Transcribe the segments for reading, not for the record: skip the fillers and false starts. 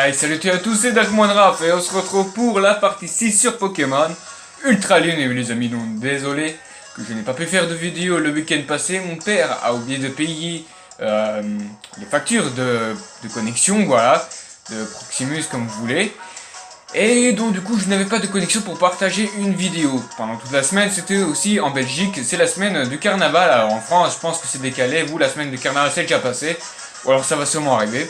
Hey, salut à tous, c'est Darkmonraf et on se retrouve pour la partie 6 sur Pokémon Ultra Lune. Et les amis, donc désolé que je n'ai pas pu faire de vidéo le week-end passé. Mon père a oublié de payer les factures de connexion, voilà, de Proximus comme vous voulez. Et donc du coup je n'avais pas de connexion pour partager une vidéo. Pendant toute la semaine, c'était aussi en Belgique, c'est la semaine du carnaval. Alors en France, je pense que c'est décalé, vous la semaine du carnaval c'est déjà passé. Ou alors ça va sûrement arriver.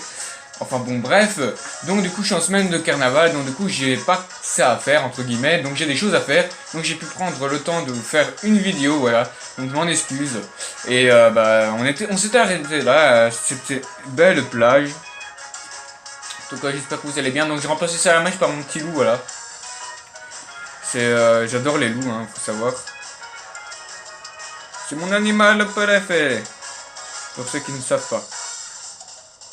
Enfin bon bref, donc du coup je suis en semaine de carnaval, donc du coup j'ai pas ça à faire entre guillemets, donc j'ai des choses à faire, donc j'ai pu prendre le temps de vous faire une vidéo, voilà, donc je m'en excuse. Et on s'était arrêté là, c'était belle plage. En tout cas j'espère que vous allez bien, donc j'ai remplacé ça à la mèche par mon petit loup, voilà. C'est, j'adore les loups, hein, faut savoir. C'est mon animal préféré, pour ceux qui ne savent pas.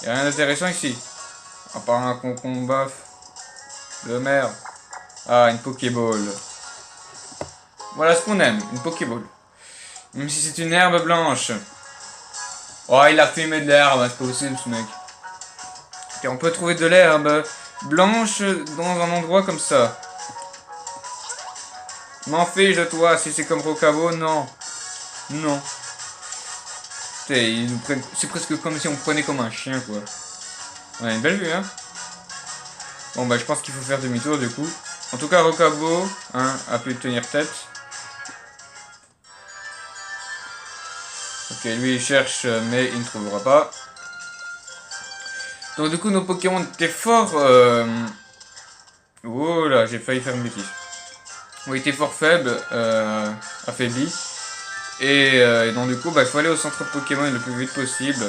Y'a rien d'intéressant ici. À part un concombre baf. De merde. Ah, une Pokéball. Voilà ce qu'on aime, une Pokéball. Même si c'est une herbe blanche. Oh, il a fumé de l'herbe, c'est pas possible ce mec. Et on peut trouver de l'herbe blanche dans un endroit comme ça. M'en fiche de toi, si c'est comme Rocabo, non. Non. C'est presque comme si on me prenait comme un chien, quoi. On a une belle vue, hein. Bon, bah, je pense qu'il faut faire demi-tour, du coup. En tout cas, Rocabo, hein, a pu tenir tête. Ok, lui, il cherche, mais il ne trouvera pas. Donc, du coup, nos Pokémon étaient forts... Oh là, j'ai failli faire une bêtise. Oui, étaient fort faibles, affaiblis. Et donc du coup, bah, il faut aller au centre Pokémon le plus vite possible.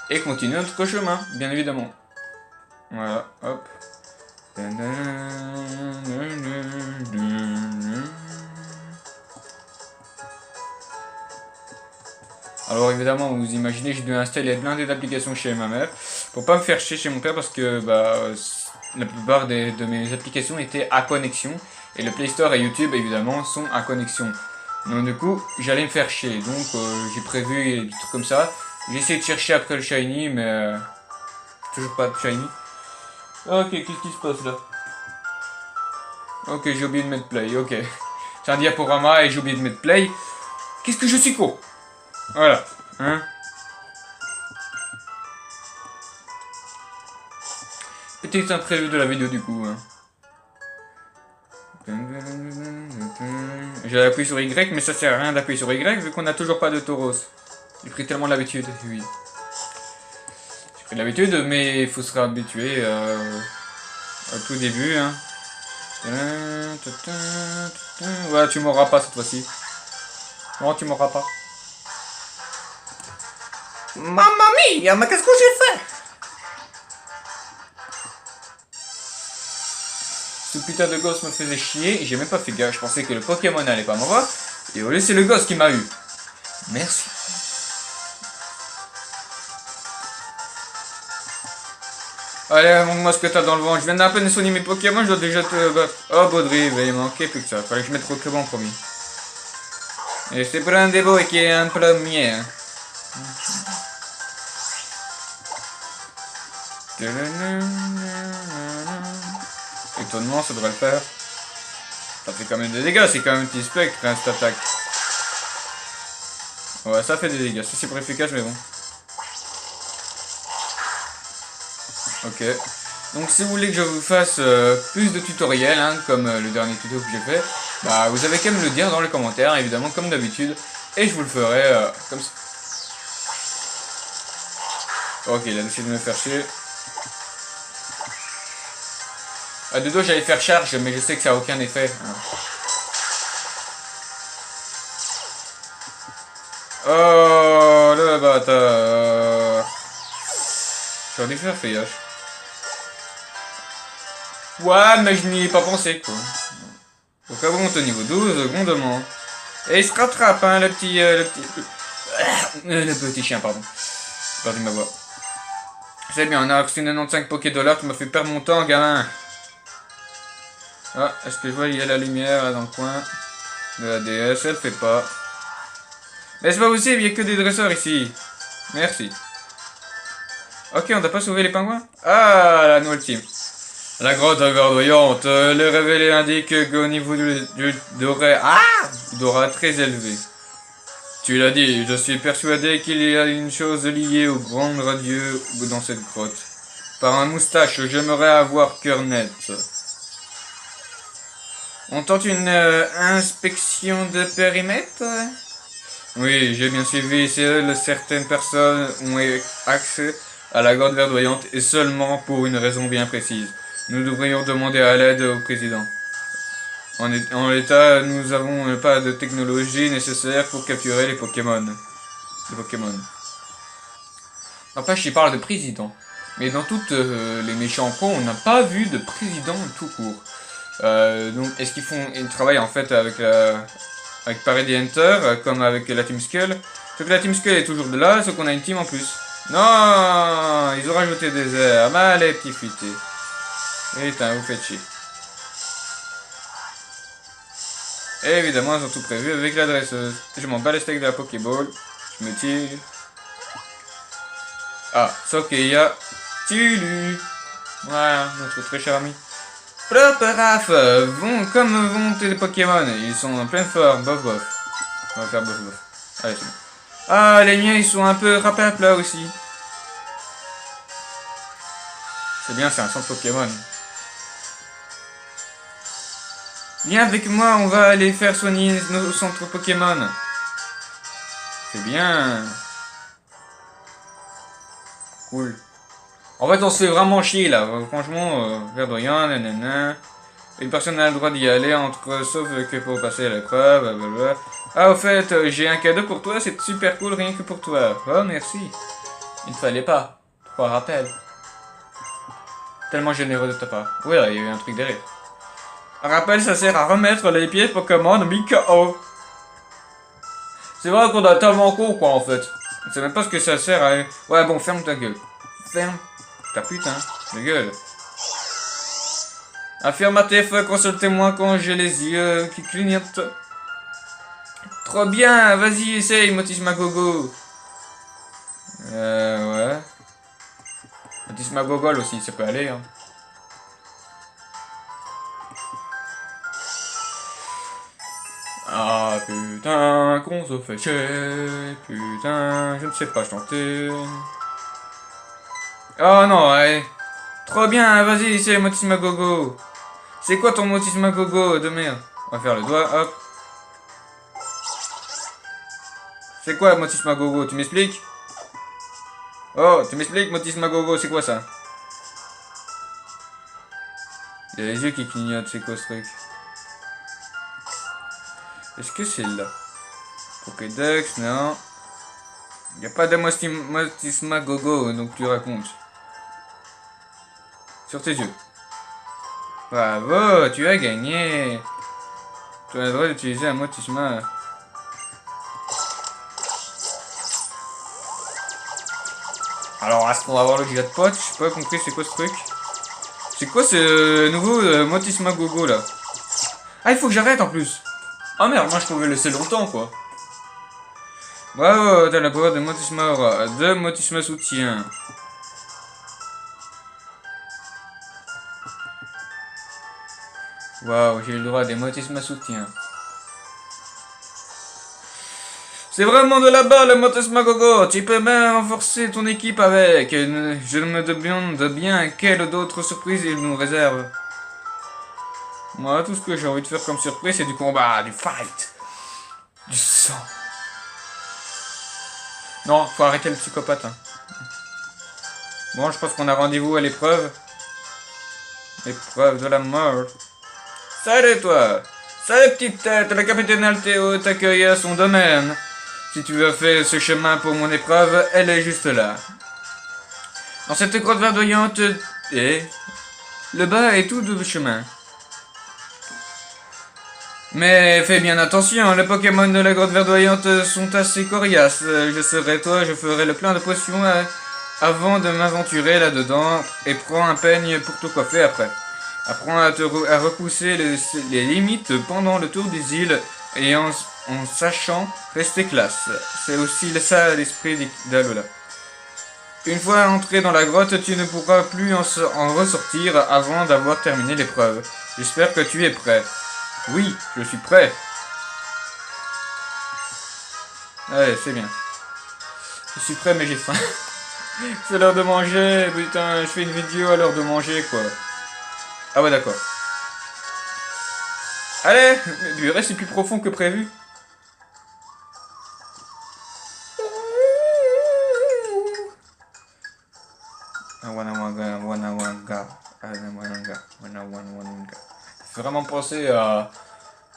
Et continuer notre chemin, bien évidemment. Voilà, hop. Alors évidemment, vous imaginez, j'ai dû installer plein d'applications chez ma mère. Pour pas me faire chier chez mon père parce que bah, la plupart de mes applications étaient à connexion. Et le Play Store et YouTube évidemment sont à connexion. Donc du coup, j'allais me faire chier, donc j'ai prévu des trucs comme ça. J'ai essayé de chercher après le shiny, mais toujours pas de shiny. Ok, qu'est-ce qui se passe là? Ok, j'ai oublié de mettre play, ok. C'est un diaporama et j'ai oublié de mettre play. Qu'est-ce que je suis con? Voilà, hein. Petit imprévu de la vidéo du coup, hein. J'ai appuyé sur Y, mais ça sert à rien d'appuyer sur Y vu qu'on n'a toujours pas de Tauros. J'ai pris tellement l'habitude, oui. J'ai pris l'habitude, mais il faut se réhabituer à tout début. Hein. Ouais, tu m'auras pas cette fois-ci. Non, tu m'auras pas. Mamma mia, mais qu'est-ce que j'ai fait? Ce putain de gosse me faisait chier et j'ai même pas fait gaffe. Je pensais que le Pokémon n'allait pas m'avoir. Et au lieu, c'est le gosse qui m'a eu. Merci. Allez, montre-moi ce que t'as dans le vent. Je viens d'à peine soigner mes Pokémon, je dois déjà te battre. Oh, Baudry, il manquait plus que ça. Fallait que je mette Pokémon en premier. Et c'est Brandebo qui est en premier. Hein. Étonnement, ça devrait le faire. Ça fait quand même des dégâts, c'est quand même un petit spectre, hein, cette attaque. Ouais, ça fait des dégâts, c'est pas efficace, mais bon. Ok. Donc si vous voulez que je vous fasse plus de tutoriels, hein, comme le dernier tuto que j'ai fait, bah vous avez qu'à me le dire dans les commentaires, évidemment, comme d'habitude. Et je vous le ferai comme ça. Ok, il a décidé de me faire chier. À deux doigts, j'allais faire charge, mais je sais que ça n'a aucun effet. Hein. Oh, le bâtard. J'aurais dû faire feuillage. Ouais, mais je n'y ai pas pensé, quoi. Donc là, bon, au niveau 12, grondement. Et il se rattrape, hein, le petit... le petit chien, pardon. J'ai perdu ma voix. C'est bien, on a reçu 95 Pokédollars, tu m'as fait perdre mon temps, gamin. Ah, est-ce que je vois, il y a la lumière, là, dans le coin de la DS, elle fait pas. Mais c'est pas possible, il n'y a que des dresseurs ici. Merci. Ok, on n'a pas sauvé les pingouins? Ah, la nouvelle team. La grotte verdoyante. Le révélé indique qu'au niveau du Dora très élevé. Tu l'as dit, je suis persuadé qu'il y a une chose liée au grand radieux dans cette grotte. Par un moustache, j'aimerais avoir cœur net. On tente une inspection de périmètre? Oui, j'ai bien suivi. Seules certaines personnes ont accès à la grotte verdoyante et seulement pour une raison bien précise. Nous devrions demander à l'aide au président. En l'état, nous n'avons pas de technologie nécessaire pour capturer les Pokémon. N'empêche, il parle de président. Mais dans toutes les méchants cons, on n'a pas vu de président tout court. Donc, est-ce ils travaillent en fait avec Parody Hunter, comme avec la Team Skull? Sauf que la Team Skull est toujours de là, sauf qu'on a une team en plus. Non, ils ont rajouté des airs. Bah, les petits fuités. Putain, vous faites chier. Et évidemment, ils ont tout prévu avec la dresseuse. Je m'en bats les steaks de la Pokéball. Je me tire. Ah, sauf qu'il y a Tulu. Voilà, notre très cher ami. Properaf, comme vont tes Pokémon? Ils sont en pleine forme, bof bof. On va faire bof bof. Allez, c'est bon. Ah, les miens, ils sont un peu râpés à plat aussi. C'est bien, c'est un centre Pokémon. Viens avec moi, on va aller faire soigner nos centres Pokémon. C'est bien. Cool. En fait, on se fait vraiment chier là. Franchement, verdoyant, nanana. Une personne a le droit d'y aller, sauf que pour passer à l'épreuve, blablabla. Ah, au fait, j'ai un cadeau pour toi, c'est super cool, rien que pour toi. Oh, merci. Il ne fallait pas. 3 rappels. Tellement généreux de ta part. Oui, là, il y a eu un truc derrière. Un rappel, ça sert à remettre les pièces Pokémon Mikao. C'est vrai qu'on a tellement con, quoi, en fait. On sait même pas ce que ça sert à... Ouais, bon, ferme ta gueule. Ferme ta putain de gueule. Affirmatif, consultez-moi quand j'ai les yeux qui clignotent. Trop bien, vas-y, essaye, Motis Magogo. Ouais. Motis Magogol aussi, ça peut aller, hein. Ah putain, qu'on se fait chier. Putain, je ne sais pas chanter. Oh non, ouais. Trop bien, vas-y, c'est Motis Magogo. C'est quoi ton Motis Magogo de merde? On va faire le doigt, hop. C'est quoi Motis Magogo? Tu m'expliques? Oh, tu m'expliques Motis Magogo, c'est quoi ça? Il y a les yeux qui clignotent, c'est quoi ce truc? Est-ce que c'est là? Pokédex, non. Il n'y a pas de Motis Magogo, donc tu racontes. Sur tes yeux. Bravo, tu as gagné. Tu as le droit d'utiliser un Motisma. Alors, est-ce qu'on va avoir le jackpot? J'ai pas compris, c'est quoi ce truc? C'est quoi ce nouveau Motisma Gogo là? Ah, il faut que j'arrête en plus. Ah merde, moi je pouvais laisser longtemps quoi. Bravo, t'as la pouvoir de Motisma Aura, de Motisma Soutien. Waouh, j'ai le droit des Motisma Soutien. C'est vraiment de la balle, le Motisma Gogo. Tu peux même renforcer ton équipe avec. Je me demande bien quelle d'autres surprises il nous réserve. Moi, tout ce que j'ai envie de faire comme surprise, c'est du combat, du fight. Du sang. Non, faut arrêter le psychopathe. Hein. Bon, je pense qu'on a rendez-vous à l'épreuve. L'épreuve de la mort. Salut toi. Salut petite tête, le capitaine Altéo t'accueille à son domaine. Si tu veux faire ce chemin pour mon épreuve, elle est juste là. Dans cette grotte verdoyante, le bas est tout de chemin. Mais fais bien attention, les Pokémon de la grotte verdoyante sont assez coriaces. Je serai toi, je ferai le plein de potions avant de m'aventurer là-dedans et prends un peigne pour te coiffer après. Apprends à repousser les limites pendant le tour des îles et en sachant rester classe. C'est aussi ça l'esprit d'Alola. Une fois entré dans la grotte, tu ne pourras plus en ressortir avant d'avoir terminé l'épreuve. J'espère que tu es prêt. Oui, je suis prêt. Allez, c'est bien. Je suis prêt, mais j'ai faim. C'est l'heure de manger. Putain, je fais une vidéo à l'heure de manger, quoi. Ah ouais, d'accord. Allez, du reste, c'est plus profond que prévu. Ça fait vraiment penser à...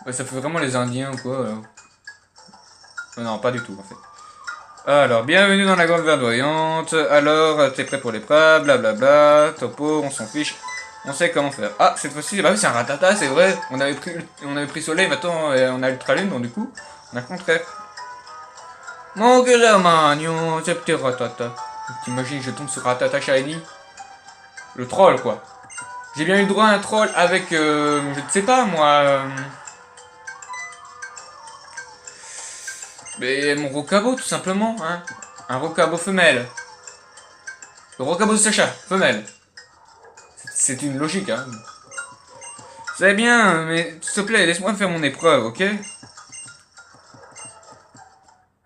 Ouais, ça fait vraiment les Indiens, quoi. Non, pas du tout, en fait. Alors, bienvenue dans la grande verdoyante. Alors, t'es prêt pour l'épreuve, blablabla. Topo, on s'en fiche. On sait comment faire. Ah, cette fois-ci, bah oui, c'est un ratata, c'est vrai. On avait pris soleil, maintenant on a ultralune, donc du coup, on a le contraire. Mon que la magnon, c'est petit ratata. T'imagines, je tombe sur ratata shiny. Le troll, quoi. J'ai bien eu droit à un troll avec, je ne sais pas, moi... mais mon rocabo, tout simplement, hein. Un rocabo femelle. Le rocabo de Sacha, femelle. C'est une logique, hein. C'est bien, mais s'il te plaît, laisse-moi faire mon épreuve, ok?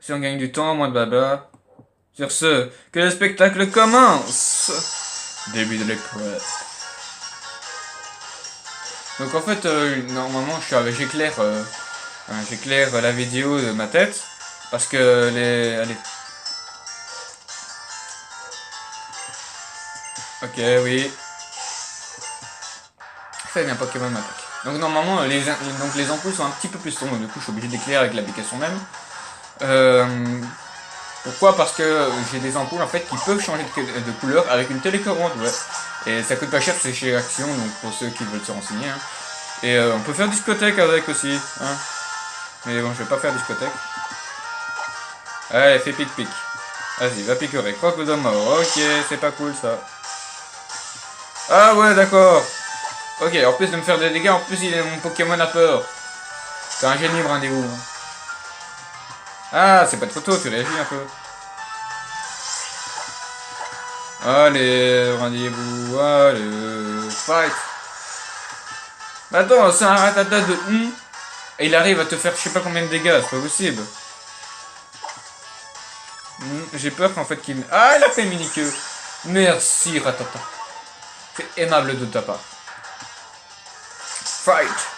Si on gagne du temps, moins de baba. Sur ce, que le spectacle commence. Début de l'épreuve. Donc en fait, normalement, j'éclaire la vidéo de ma tête. Parce que elle est... Ok, oui. Très bien, Pokémon m'attaque. Donc normalement, les ampoules sont un petit peu plus sombres, du coup je suis obligé d'éclairer avec l'application même. Pourquoi? Parce que j'ai des ampoules en fait qui peuvent changer de couleur avec une télécommande, ouais. Et ça coûte pas cher, c'est chez Action, donc pour ceux qui veulent se renseigner. Hein. Et on peut faire discothèque avec aussi, hein. Mais bon, je vais pas faire discothèque. Allez, fais pic-pic. Vas-y, va picorer. Croque de mort. Ok, c'est pas cool ça. Ah ouais, d'accord. Ok, en plus de me faire des dégâts, en plus mon Pokémon a peur. C'est un génie, rendez-vous. Ah, c'est pas trop tôt, tu réagis un peu. Allez, rendez-vous, allez, fight. Attends, c'est un ratata de et il arrive à te faire je sais pas combien de dégâts, c'est pas possible. J'ai peur qu'en fait qu'il... Ah, il a fait mini-queue. Merci, ratata. C'est aimable de ta part. Fight.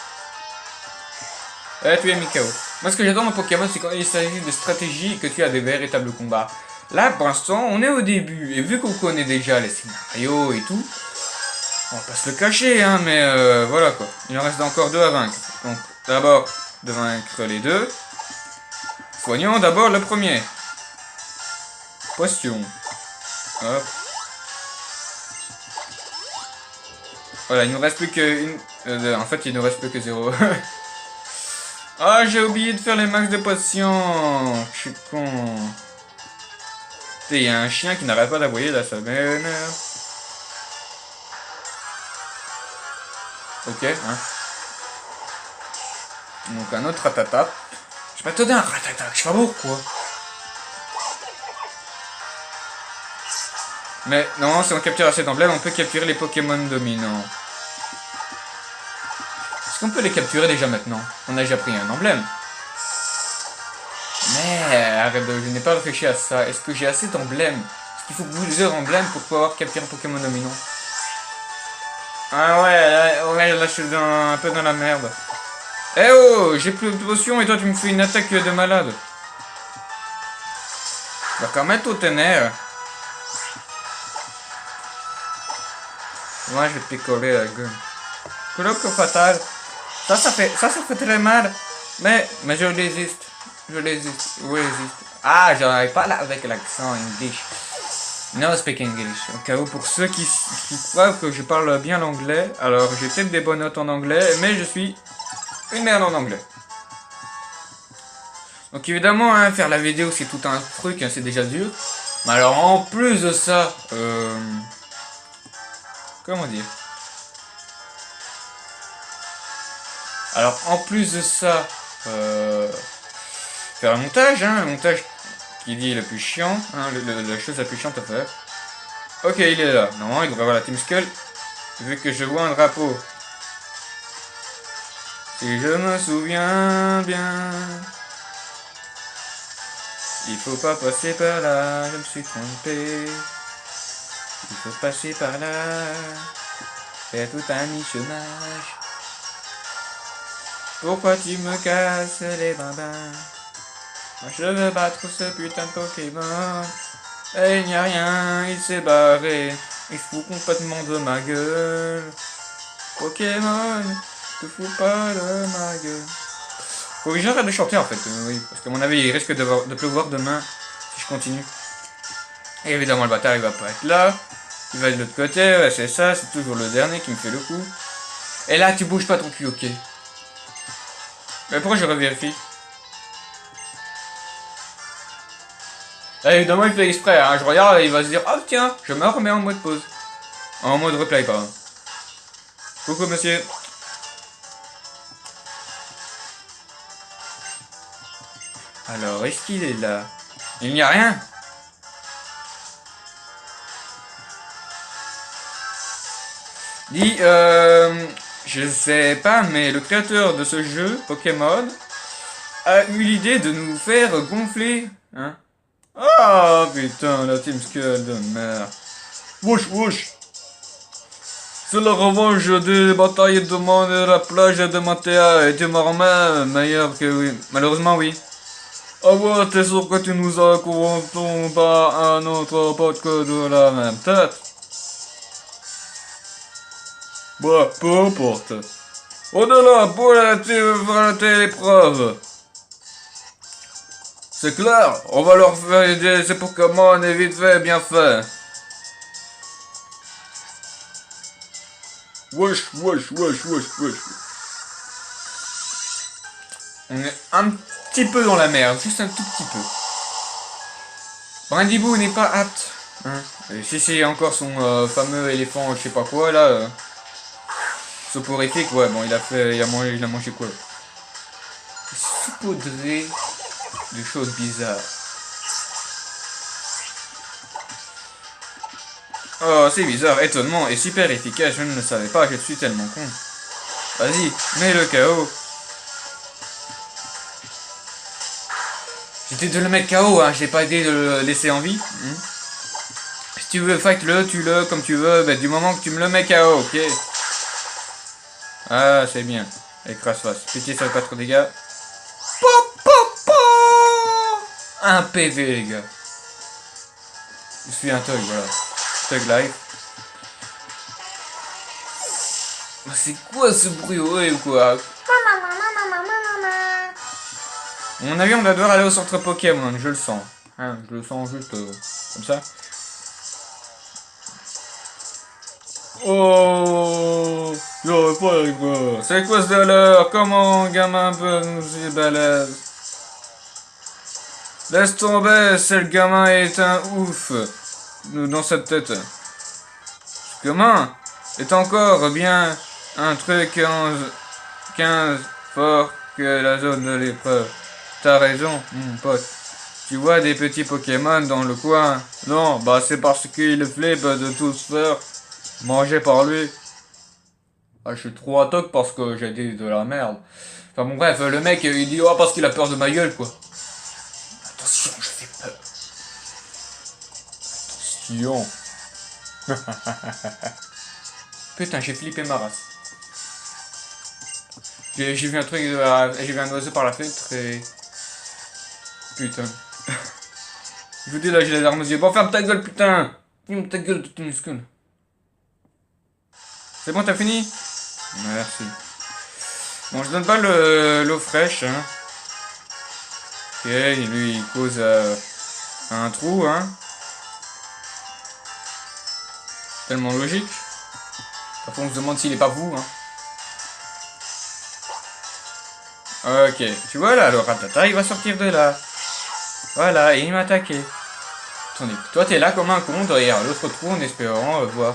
Tu es Mikao. Moi, ce que j'adore dans Pokémon, c'est quand il s'agit de stratégie et que tu as des véritables combats. Là, pour l'instant, on est au début. Et vu qu'on connaît déjà les scénarios et tout, on va pas se le cacher, hein, mais voilà quoi. Il en reste encore 2 à vaincre. Donc, d'abord, de vaincre les 2. Soignons d'abord le premier. Potion. Hop. Voilà, il nous reste plus que en fait, il nous reste plus que 0. Ah, j'ai oublié de faire les max de potions. Je suis con. Il y a un chien qui n'arrête pas d'aboyer là, ça m'énerve. Ok, hein. Donc un autre ratata. Je vais te donner un ratata, je sais pas pourquoi. Mais non, si on capture assez d'emblèmes, on peut capturer les Pokémon dominants. Est-ce qu'on peut les capturer déjà maintenant? On a déjà pris un emblème. Mais arrête, je n'ai pas réfléchi à ça. Est-ce que j'ai assez d'emblèmes? Est-ce qu'il faut plusieurs emblèmes pour pouvoir capturer un Pokémon dominant? Ah ouais, là je suis un peu dans la merde. Eh oh, j'ai plus de potions et toi tu me fais une attaque de malade. Bah quand même tout ténèbres. Moi je vais te picoler la gueule. Coloque fatal. Ça fait très mal. Mais je résiste. Je résiste. Ah, j'arrive pas là avec l'accent English. No speak English. Au cas où pour ceux qui croient que je parle bien l'anglais, alors j'ai peut-être des bonnes notes en anglais, mais je suis une merde en anglais. Donc évidemment, hein, faire la vidéo c'est tout un truc, hein, c'est déjà dur. Mais alors en plus de ça, comment dire? Alors en plus de ça, faire un montage, hein, le montage qui dit le plus chiant, hein, la chose la plus chiante à faire. Ok, il est là. Non, il devrait avoir la Team Skull. Vu que je vois un drapeau. Si je me souviens bien. Il faut pas passer par là, je me suis trompé. Il faut passer par là. Faire tout un michonnage. Pourquoi tu me casses les bambins? Moi je veux battre ce putain de Pokémon. Et il n'y a rien, il s'est barré. Il se fout complètement de ma gueule. Pokémon, te fous pas de ma gueule. Faut que j'arrête de chanter en fait, oui. Parce qu'à mon avis, il risque de pleuvoir demain si je continue. Et évidemment, le bâtard il va pas être là. Il va de l'autre côté, ouais, c'est ça, c'est toujours le dernier qui me fait le coup. Et là, tu bouges pas ton cul, ok. Mais pourquoi je revérifie? Là, évidemment, il fait exprès, hein. Je regarde et il va se dire, oh tiens, je me remets en mode pause. En mode replay, pardon. Coucou monsieur. Alors, est-ce qu'il est là? Il n'y a rien. Dis, je sais pas, mais le créateur de ce jeu, Pokémon, a eu l'idée de nous faire gonfler, hein. Ah putain, la Team Skull de merde. Wouch wouch. C'est la revanche des batailles de la plage de Matea et tu me remets meilleur que oui. Malheureusement oui. Ah ouais, t'es sûr que tu nous as corrompu par un autre pote que de la même tête? Bah, peu importe. Au-delà, pour l'épreuve. C'est clair, on va leur faire aider ces Pokémon et vite fait, bien fait. Wesh, wesh, wesh, wesh, wesh. On est un petit peu dans la merde, juste un tout petit peu. Brindibou n'est pas apte. Hein. Et si c'est encore son fameux éléphant, je sais pas quoi là. Soporifique, ouais, bon, il a mangé quoi? Saupoudré de choses bizarres. Oh, c'est bizarre, étonnement et super efficace, je ne le savais pas, je suis tellement con. Vas-y, mets le KO. J'étais de le mettre KO, hein, j'ai pas aidé de le laisser en vie. Si tu veux, fight-le, tue-le comme tu veux, bah, du moment que tu me le mets KO, ok? Ah, c'est bien. Écrase-face. Pitié, ça fait pas trop de dégâts. Un PV, les gars. Je suis un thug, voilà. Thug life. C'est quoi ce bruit ou quoi? À mon avis, on va devoir aller au centre Pokémon, je le sens. Hein, je le sens juste comme ça. Oh, j'aurais pas les gars. C'est quoi ce délire? Comment un gamin peut nous y balèze? Laisse tomber, c'est le gamin est un ouf dans cette tête. Ce gamin est encore bien un truc 15 fort que la zone de l'épreuve. T'as raison, mon pote. Tu vois des petits Pokémon dans le coin? Non, bah c'est parce qu'il flippe de tout se faire manger par lui. Ah, je suis trop à toc parce que j'ai dit de la merde. Enfin bon bref, le mec il dit oh parce qu'il a peur de ma gueule quoi. Attention, je fais peur. Attention. Putain, j'ai flippé ma race. J'ai vu un truc, j'ai vu un oiseau par la fenêtre et... Putain. Je vous dis là, j'ai les armes aux yeux. Bon, ferme ta gueule, putain. Ferme ta gueule, toute minuscule. C'est bon, t'as fini? Merci. Bon, je donne pas l'eau fraîche, hein. Ok, lui, il cause un trou, hein. Tellement logique. Parfois, on se demande s'il est pas vous, hein. Ok, tu vois là, le ratata, il va sortir de là. Voilà, et il m'a attaqué. Attendez, toi t'es là comme un con derrière l'autre trou en espérant voir.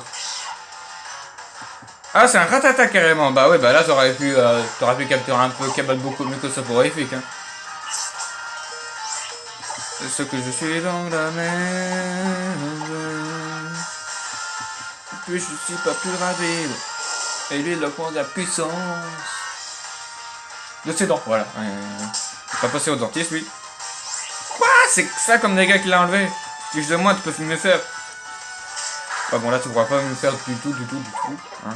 Ah, c'est un ratata carrément. Bah ouais, bah là t'aurais pu capturer un Pokéball beaucoup mieux que ça Soporifique. Hein. C'est ce que je suis dans la merde. plus je suis pas plus rapide. Et lui il augmente la puissance de ses dents, voilà. Il va passer au dentiste lui. Quoi? C'est ça comme dégâts qu'il a enlevé. Excuse-moi, tu peux me faire. Ah bon, là tu pourras pas me faire du tout. Hein.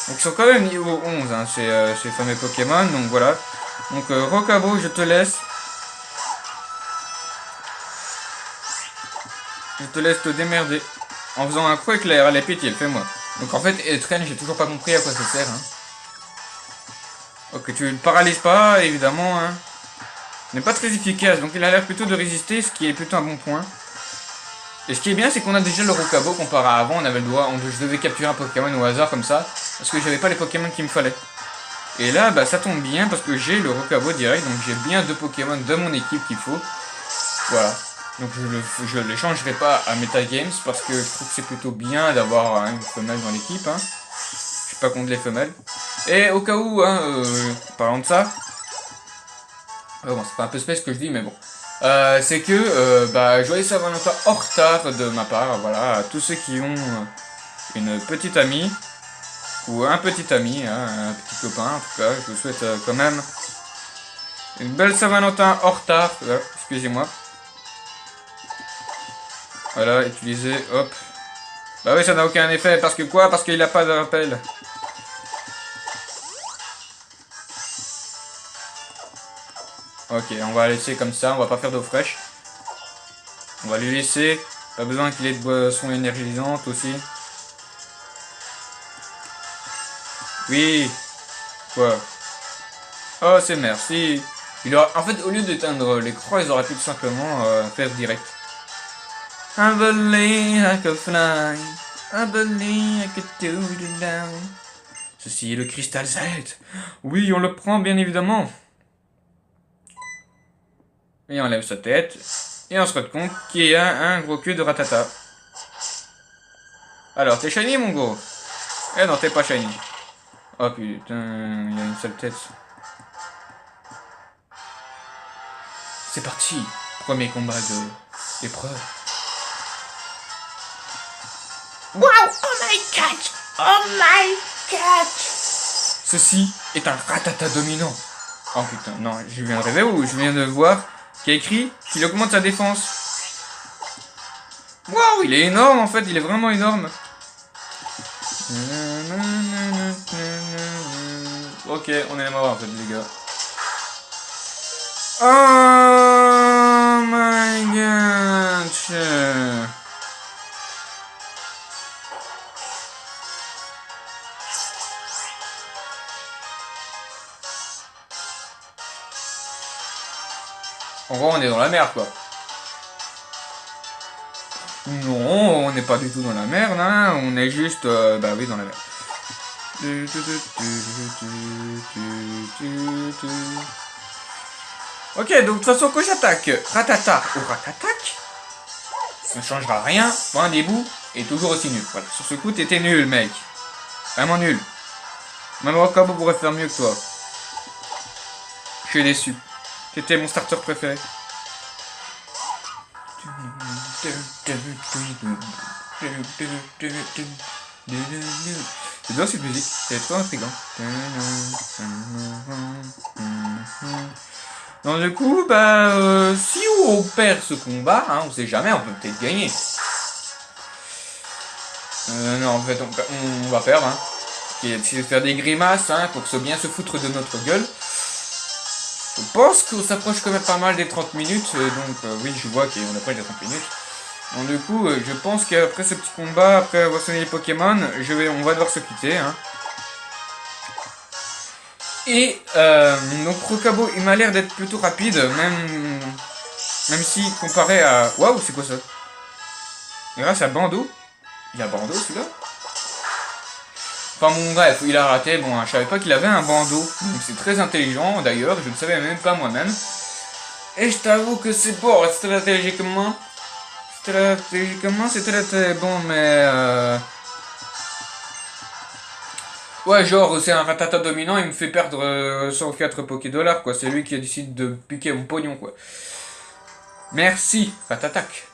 Donc ils sont quand même niveau 11, hein, ces fameux Pokémon, donc voilà. Donc Rocabo, je te laisse. Je te laisse te démerder. En faisant un coup éclair, allez pitié, fais-moi. Donc en fait, Eltren, j'ai toujours pas compris à quoi ça sert. Hein. Ok, tu le paralyses pas, évidemment. Hein. Il n'est pas très efficace, donc il a l'air plutôt de résister, ce qui est plutôt un bon point. Et ce qui est bien, c'est qu'on a déjà le Rocabo comparé à avant. On avait le droit, je devais capturer un Pokémon au hasard comme ça, parce que j'avais pas les Pokémon qu'il me fallait. Et là, bah ça tombe bien parce que j'ai le Rocabo direct, donc j'ai bien 2 Pokémon de mon équipe qu'il faut. Voilà. Donc je ne l'échangerai pas à Metagames parce que je trouve que c'est plutôt bien d'avoir une femelle dans l'équipe. Hein. Je suis pas contre les femelles. Et au cas où, hein, parlant de ça, bon, c'est pas un peu space que je dis, mais bon. C'est que, joyeux Saint-Valentin en retard de ma part, voilà, à tous ceux qui ont une petite amie, ou un petit ami, hein, un petit copain, en tout cas, je vous souhaite quand même une belle Saint-Valentin en retard, excusez-moi. Voilà, utiliser, hop. Bah oui, ça n'a aucun effet, parce que quoi? Parce qu'il n'a pas de rappel. Ok, on va laisser comme ça, on va pas faire d'eau fraîche. On va lui laisser, pas besoin qu'il ait de boisson énergisante aussi. Oui. Quoi? Oh, c'est merci. En fait, au lieu d'éteindre l'écran, ils auraient pu tout simplement faire direct. I believe I could fly. I believe I could do it down. Ceci est le cristal Z. Oui, on le prend bien évidemment. Et on lève sa tête. Et on se rend compte qu'il y a un gros cul de Ratata. Alors, t'es shiny mon gros? Eh non, t'es pas shiny. Oh putain, il y a une seule tête. C'est parti. Premier combat de l'épreuve. Wow! Oh my god! Oh my god! Ceci est un Ratata dominant. Oh putain, non, je viens de rêver ou je viens de voir qu'il y a écrit qu'il augmente sa défense. Waouh, il est énorme en fait, il est vraiment énorme. Ok, on est mort en fait les gars. Oh my god. En gros, on est dans la merde, quoi. Non, on n'est pas du tout dans la merde, hein. On est juste, bah oui, dans la merde. Ok, donc de toute façon, quand j'attaque Ratata ou Ratatac, ça ne changera rien. Point des bouts est toujours aussi nul. Voilà, sur ce coup, t'étais nul, mec. Vraiment nul. Même Rocabo pourrait faire mieux que toi. Je suis déçu. T'étais mon starter préféré. C'est bien cette musique, c'est trop intriguant. Donc du coup, si on perd ce combat, hein, on sait jamais, on peut peut-être gagner. Non, en fait, on va perdre. Hein. C'est de faire des grimaces hein, pour bien se foutre de notre gueule. Je pense qu'on s'approche quand même pas mal des 30 minutes, donc oui, je vois qu'on approche des 30 minutes. Donc du coup, je pense qu'après ce petit combat, après avoir sonné les Pokémon, on va devoir se quitter. Hein. Et donc Rocabo, il m'a l'air d'être plutôt rapide, même si comparé à... Waouh, c'est quoi ça? Grâce à Bandeau. Il a Bandeau celui-là? Enfin bon bref, il a raté, bon je savais pas qu'il avait un bandeau, donc c'est très intelligent d'ailleurs, je ne savais même pas moi-même. Et je t'avoue que c'est bon, stratégiquement c'est très bon, mais ouais genre c'est un Ratata dominant, il me fait perdre 104 Pokédollars quoi, c'est lui qui décide de piquer mon pognon quoi. Merci Ratatac.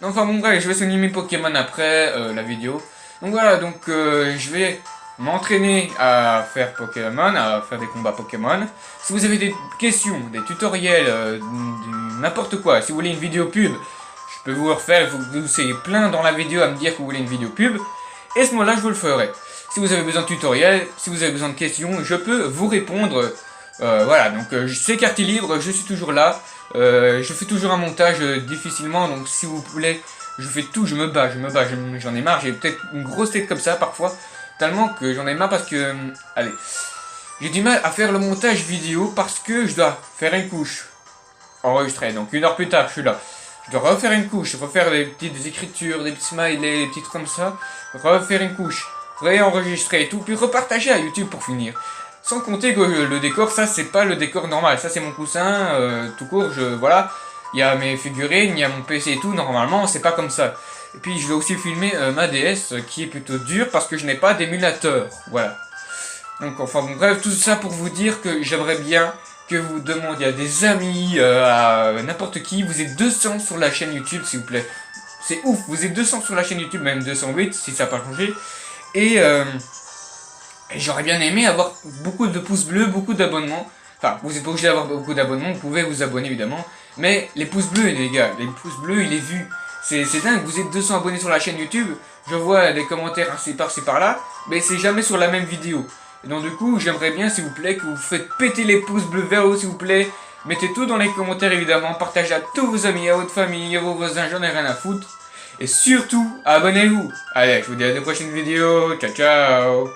Enfin bon bref, je vais soigner mes Pokémon après la vidéo. Donc voilà, donc je vais m'entraîner à faire Pokémon, à faire des combats Pokémon. Si vous avez des questions, des tutoriels, n'importe quoi, si vous voulez une vidéo pub, je peux vous refaire, vous soyez plein dans la vidéo à me dire que vous voulez une vidéo pub, et à ce moment-là, je vous le ferai. Si vous avez besoin de tutoriels, si vous avez besoin de questions, je peux vous répondre. Voilà, donc c'est carte libre, je suis toujours là. Je fais toujours un montage difficilement, donc si vous voulez, je fais tout, je me bats, j'en ai marre, j'ai peut-être une grosse tête comme ça parfois, tellement que j'en ai marre parce que, allez, j'ai du mal à faire le montage vidéo parce que je dois faire une couche, enregistrer, donc 1 heure plus tard, je suis là. Je dois refaire une couche, refaire des petites écritures, des petits smileys, des petits trucs comme ça, refaire une couche, réenregistrer et tout, puis repartager à YouTube pour finir. Sans compter que le décor, ça c'est pas le décor normal, ça c'est mon coussin, tout court, voilà, il y a mes figurines, il y a mon PC et tout, normalement c'est pas comme ça. Et puis je vais aussi filmer ma DS qui est plutôt dure parce que je n'ai pas d'émulateur, voilà. Donc enfin bon, bref, tout ça pour vous dire que j'aimerais bien que vous demandiez à des amis, à n'importe qui, vous êtes 200 sur la chaîne YouTube s'il vous plaît. C'est ouf, vous êtes 200 sur la chaîne YouTube, même 208 si ça n'a pas changé. Et j'aurais bien aimé avoir beaucoup de pouces bleus, beaucoup d'abonnements. Enfin, vous êtes pas obligé d'avoir beaucoup d'abonnements, vous pouvez vous abonner évidemment. Mais les pouces bleus les gars, les pouces bleus il est vu. C'est dingue, vous êtes 200 abonnés sur la chaîne YouTube, je vois des commentaires ainsi par-ci par-là, mais c'est jamais sur la même vidéo. Et donc du coup, j'aimerais bien s'il vous plaît que vous faites péter les pouces bleus vers haut s'il vous plaît. Mettez tout dans les commentaires évidemment, partagez à tous vos amis, à votre famille, à vos voisins, j'en ai rien à foutre. Et surtout, abonnez-vous. Allez, je vous dis à la prochaine vidéo, ciao ciao.